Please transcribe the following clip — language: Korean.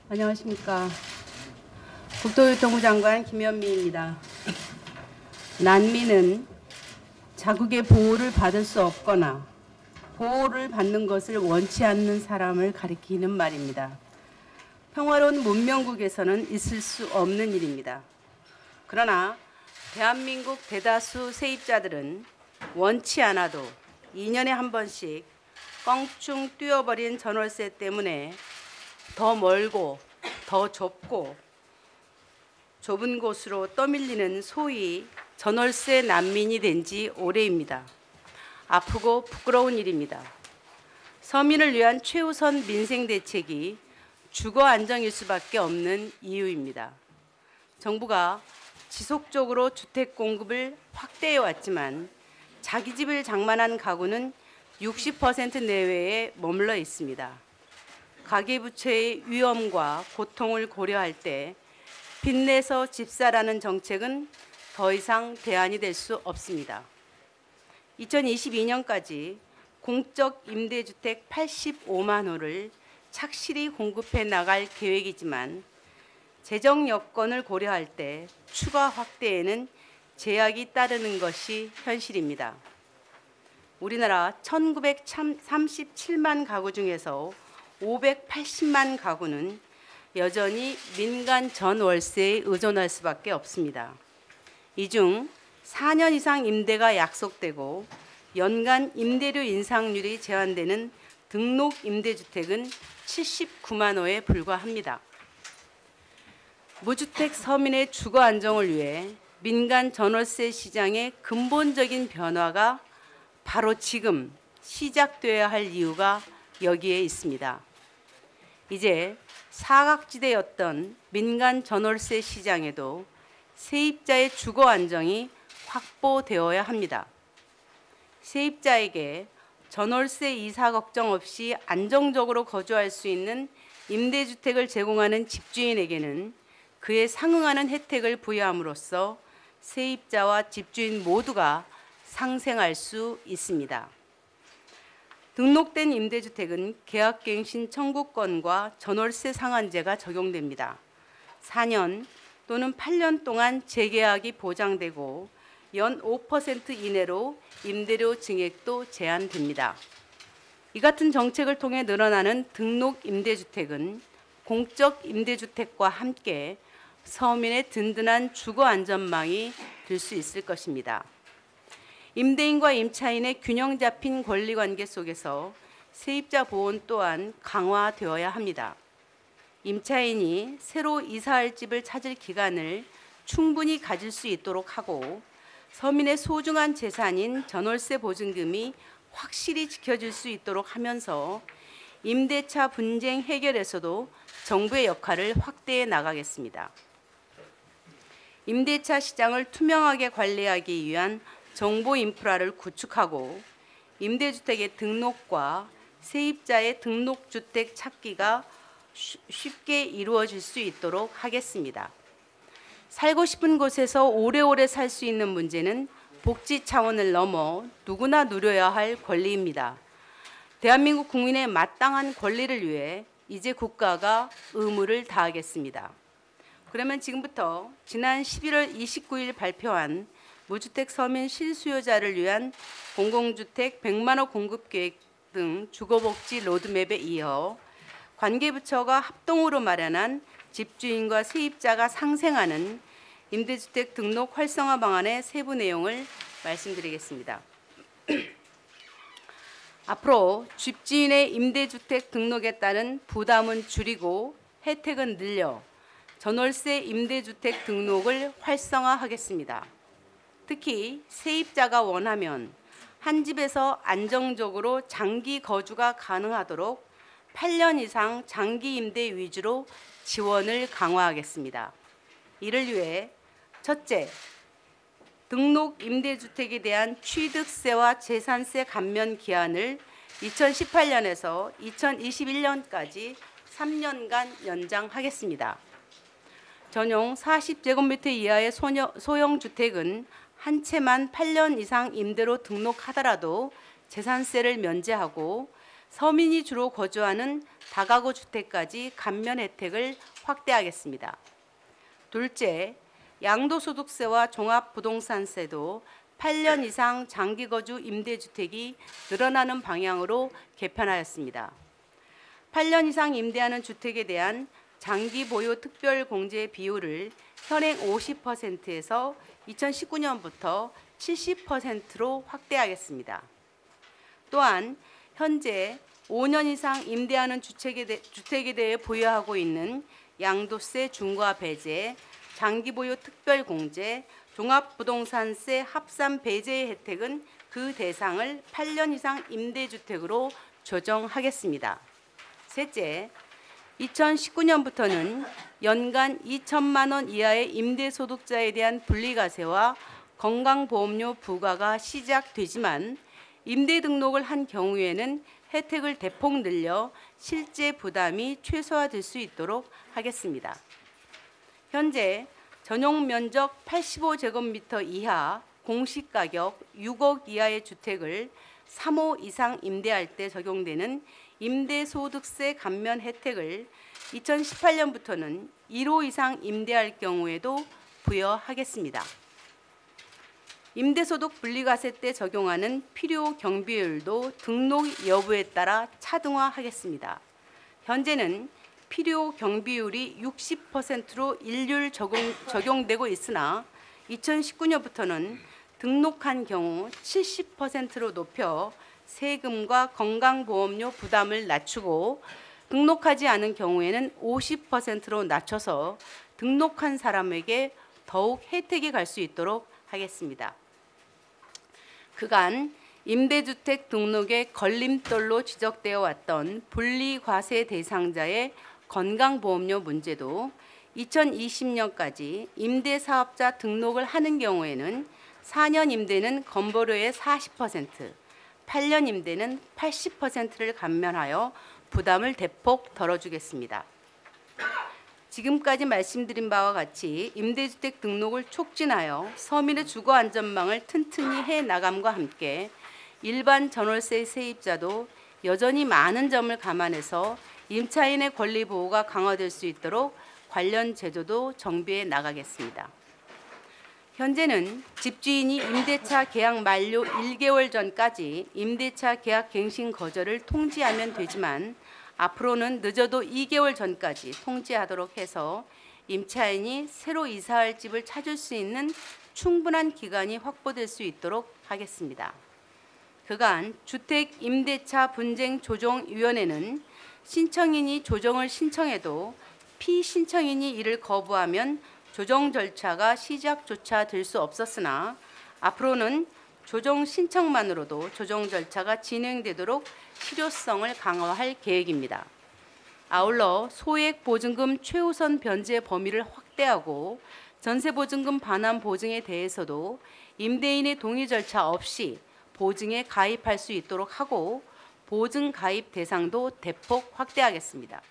안녕하십니까. 국토교통부 장관 김현미입니다. 난민은 자국의 보호를 받을 수 없거나 보호를 받는 것을 원치 않는 사람을 가리키는 말입니다. 평화로운 문명국에서는 있을 수 없는 일입니다. 그러나 대한민국 대다수 세입자들은 원치 않아도 2년에 한 번씩 껑충 뛰어버린 전월세 때문에 더 멀고 더 좁고 좁은 곳으로 떠밀리는 소위 전월세 난민이 된 지 오래입니다. 아프고 부끄러운 일입니다. 서민을 위한 최우선 민생 대책이 주거 안정일 수밖에 없는 이유입니다. 정부가 지속적으로 주택 공급을 확대해 왔지만 자기 집을 장만한 가구는 60% 내외에 머물러 있습니다. 가계부채의 위험과 고통을 고려할 때 빚내서 집사라는 정책은 더 이상 대안이 될 수 없습니다. 2022년까지 공적 임대주택 85만 호를 착실히 공급해 나갈 계획이지만 재정 여건을 고려할 때 추가 확대에는 제약이 따르는 것이 현실입니다. 우리나라 1937만 가구 중에서 580만 가구는 여전히 민간 전월세에 의존할 수밖에 없습니다. 이 중 4년 이상 임대가 약속되고 연간 임대료 인상률이 제한되는 등록 임대주택은 79만 호에 불과합니다. 무주택 서민의 주거 안정을 위해 민간 전월세 시장의 근본적인 변화가 바로 지금 시작되어야 할 이유가 여기에 있습니다. 이제 사각지대였던 민간 전월세 시장에도 세입자의 주거 안정이 확보되어야 합니다. 세입자에게 전월세 이사 걱정 없이 안정적으로 거주할 수 있는 임대주택을 제공하는 집주인에게는 그에 상응하는 혜택을 부여함으로써 세입자와 집주인 모두가 상생할 수 있습니다. 등록된 임대주택은 계약갱신 청구권과 전월세 상한제가 적용됩니다. 4년 또는 8년 동안 재계약이 보장되고 연 5% 이내로 임대료 증액도 제한됩니다. 이 같은 정책을 통해 늘어나는 등록 임대주택은 공적 임대주택과 함께 서민의 든든한 주거 안전망이 될 수 있을 것입니다. 임대인과 임차인의 균형 잡힌 권리관계 속에서 세입자 보호 또한 강화되어야 합니다. 임차인이 새로 이사할 집을 찾을 기간을 충분히 가질 수 있도록 하고 서민의 소중한 재산인 전월세 보증금이 확실히 지켜질 수 있도록 하면서 임대차 분쟁 해결에서도 정부의 역할을 확대해 나가겠습니다. 임대차 시장을 투명하게 관리하기 위한 정보 인프라를 구축하고 임대주택의 등록과 세입자의 등록주택 찾기가 쉽게 이루어질 수 있도록 하겠습니다. 살고 싶은 곳에서 오래오래 살 수 있는 문제는 복지 차원을 넘어 누구나 누려야 할 권리입니다. 대한민국 국민의 마땅한 권리를 위해 이제 국가가 의무를 다하겠습니다. 그러면 지금부터 지난 11월 29일 발표한 무주택 서민 실수요자를 위한 공공주택 100만 호 공급 계획 등 주거복지 로드맵에 이어 관계부처가 합동으로 마련한 집주인과 세입자가 상생하는 임대주택 등록 활성화 방안의 세부 내용을 말씀드리겠습니다. 앞으로 집주인의 임대주택 등록에 따른 부담은 줄이고 혜택은 늘려 전월세 임대주택 등록을 활성화하겠습니다. 특히 세입자가 원하면 한 집에서 안정적으로 장기 거주가 가능하도록 8년 이상 장기 임대 위주로 지원을 강화하겠습니다. 이를 위해 첫째, 등록 임대주택에 대한 취득세와 재산세 감면 기한을 2018년에서 2021년까지 3년간 연장하겠습니다. 전용 40제곱미터 이하의 소형 주택은 한 채만 8년 이상 임대로 등록하더라도 재산세를 면제하고 서민이 주로 거주하는 다가구 주택까지 감면 혜택을 확대하겠습니다. 둘째, 양도소득세와 종합부동산세도 8년 이상 장기거주 임대주택이 늘어나는 방향으로 개편하였습니다. 8년 이상 임대하는 주택에 대한 장기 보유 특별 공제 비율을 현행 50%에서 2019년부터 70%로 확대하겠습니다. 또한 현재 5년 이상 임대하는 주택에 대해 부여하고 있는 양도세 중과 배제, 장기 보유 특별 공제, 종합부동산세 합산 배제의 혜택은 그 대상을 8년 이상 임대주택으로 조정하겠습니다. 셋째, 2019년부터는 연간 2천만 원 이하의 임대소득자에 대한 분리과세와 건강보험료 부과가 시작되지만 임대 등록을 한 경우에는 혜택을 대폭 늘려 실제 부담이 최소화될 수 있도록 하겠습니다. 현재 전용 면적 85제곱미터 이하 공시가격 6억 이하의 주택을 3호 이상 임대할 때 적용되는 임대소득세 감면 혜택을 2018년부터는 1호 이상 임대할 경우에도 부여하겠습니다. 임대소득 분리과세 때 적용하는 필요 경비율도 등록 여부에 따라 차등화하겠습니다. 현재는 필요 경비율이 60%로 일률 적용되고 있으나 2019년부터는 등록한 경우 70%로 높여 세금과 건강보험료 부담을 낮추고 등록하지 않은 경우에는 50%로 낮춰서 등록한 사람에게 더욱 혜택이 갈 수 있도록 하겠습니다. 그간 임대주택 등록의 걸림돌로 지적되어 왔던 분리과세 대상자의 건강보험료 문제도 2020년까지 임대사업자 등록을 하는 경우에는 4년 임대는 건보료의 40%, 8년 임대는 80%를 감면하여 부담을 대폭 덜어주겠습니다. 지금까지 말씀드린 바와 같이 임대주택 등록을 촉진하여 서민의 주거 안전망을 튼튼히 해나감과 함께 일반 전월세 세입자도 여전히 많은 점을 감안해서 임차인의 권리 보호가 강화될 수 있도록 관련 제도도 정비해 나가겠습니다. 현재는 집주인이 임대차 계약 만료 1개월 전까지 임대차 계약 갱신 거절을 통지하면 되지만 앞으로는 늦어도 2개월 전까지 통지하도록 해서 임차인이 새로 이사할 집을 찾을 수 있는 충분한 기간이 확보될 수 있도록 하겠습니다. 그간 주택임대차분쟁조정위원회는 신청인이 조정을 신청해도 피신청인이 이를 거부하면 조정 절차가 시작조차 될 수 없었으나 앞으로는 조정 신청만으로도 조정 절차가 진행되도록 실효성을 강화할 계획입니다. 아울러 소액보증금 최우선 변제 범위를 확대하고 전세보증금 반환 보증에 대해서도 임대인의 동의 절차 없이 보증에 가입할 수 있도록 하고 보증 가입 대상도 대폭 확대하겠습니다.